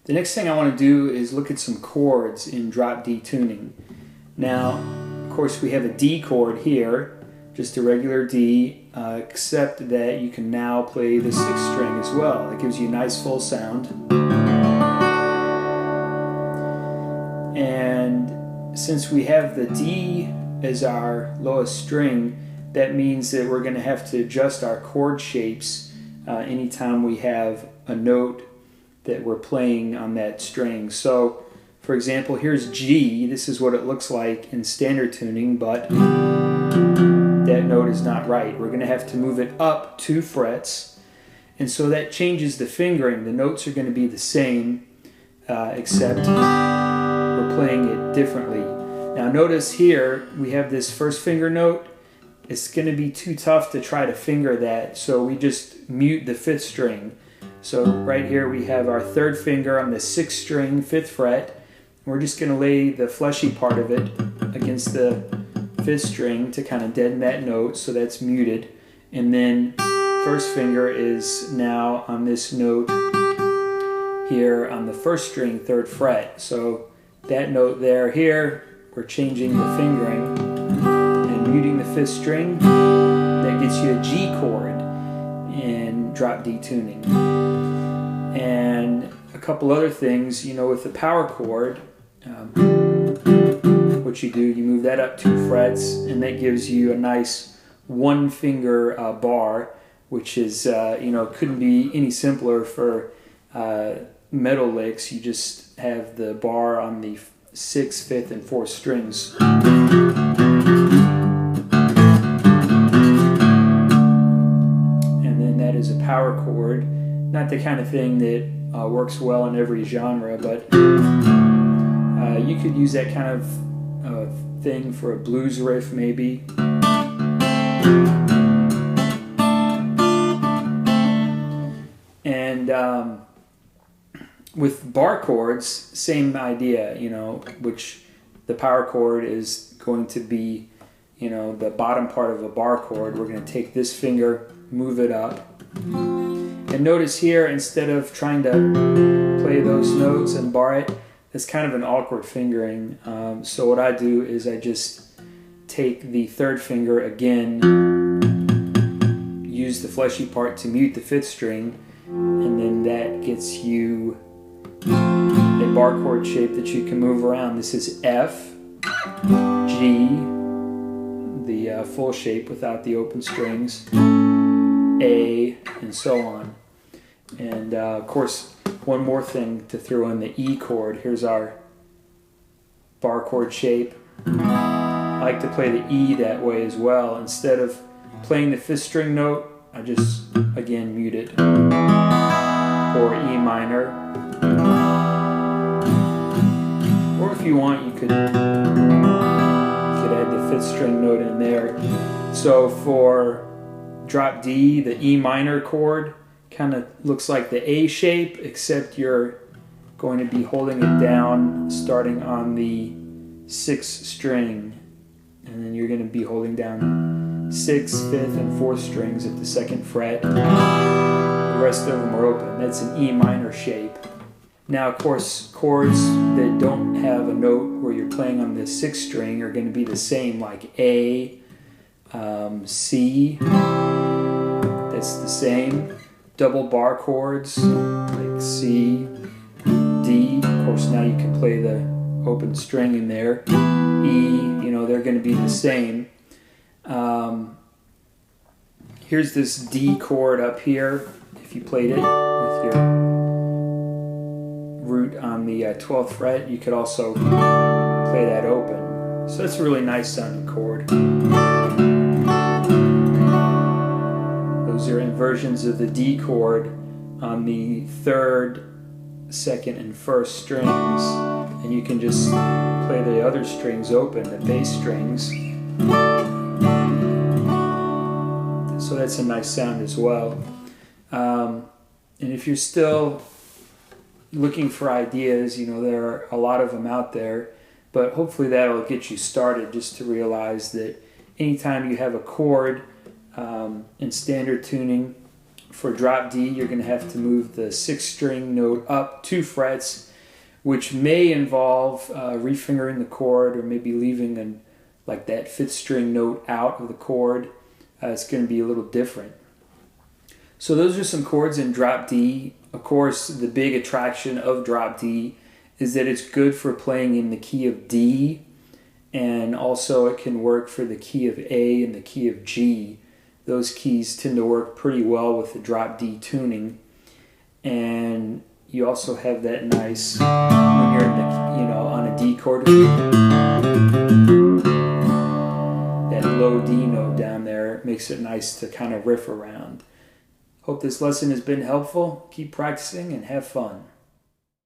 The next thing I want to do is look at some chords in drop D tuning. Now, of course, we have a D chord here, just a regular D, except that you can now play the 6th string as well. It gives you a nice full sound. And since we have the D as our lowest string, that means that we're going to have to adjust our chord shapes anytime we have a note that we're playing on that string. So, for example, here's G. This is what it looks like in standard tuning, but that note is not right. We're going to have to move it up 2 frets, and so that changes the fingering. The notes are going to be the same, except we're playing it differently. Now notice here we have this first finger note. It's going to be too tough to try to finger that, so we just mute the 5th string. So right here we have our 3rd finger on the 6th string, 5th fret. We're just going to lay the fleshy part of it against the 5th string to kind of deaden that note, so that's muted. And then 1st finger is now on this note here on the 1st string, 3rd fret. So that note there, here, we're changing the fingering and muting the 5th string. That gets you a G chord in drop D tuning. And a couple other things, you know, with the power chord, what you do, you move that up 2 frets, and that gives you a nice 1 finger bar, which is, you know, couldn't be any simpler for metal licks. You just have the bar on the 6th, 5th, and 4th strings. And then that is a power chord. Not the kind of thing that works well in every genre, but you could use that kind of thing for a blues riff maybe. And with bar chords, same idea, you know, which the power chord is going to be, you know, the bottom part of a bar chord. We're going to take this finger, move it up. And notice here, instead of trying to play those notes and bar it, it's kind of an awkward fingering. So what I do is I just take the 3rd finger again, use the fleshy part to mute the 5th string, and then that gets you a bar chord shape that you can move around. This is F, G, the full shape without the open strings, A, and so on. And of course, one more thing to throw in, the E chord. Here's our bar chord shape. I like to play the E that way as well. Instead of playing the 5th string note, I just, again, mute it. Or E minor. Or if you want, you could add the 5th string note in there. So for drop D, the E minor chord kind of looks like the A shape, except you're going to be holding it down starting on the 6th string, and then you're going to be holding down 6th, 5th, and 4th strings at the 2nd fret. The rest of them are open. That's an E minor shape. Now, of course, chords that don't have a note where you're playing on the 6th string are going to be the same, like A, C, that's the same. Double bar chords like C, D. Of course, now you can play the open string in there. E, you know, they're going to be the same. Here's this D chord up here. If you played it with your root on the 12th fret, you could also play that open. So that's a really nice sounding chord. Those are inversions of the D chord on the 3rd, 2nd, and 1st strings, and you can just play the other strings open, the bass strings. So that's a nice sound as well. And if you're still looking for ideas, you know, there are a lot of them out there, but hopefully that'll get you started, just to realize that anytime you have a chord in standard tuning For drop D, you're going to have to move the 6th string note up 2 frets, which may involve refingering the chord or maybe leaving like that 5th string note out of the chord. It's going to be a little different. So those are some chords in drop D. Of course, the big attraction of drop D is that it's good for playing in the key of D, and also it can work for the key of A and the key of G. Those keys tend to work pretty well with the drop D tuning. And you also have that nice, when you're in the, on a D chord, that low D note down there makes it nice to kind of riff around. Hope this lesson has been helpful. Keep practicing and have fun.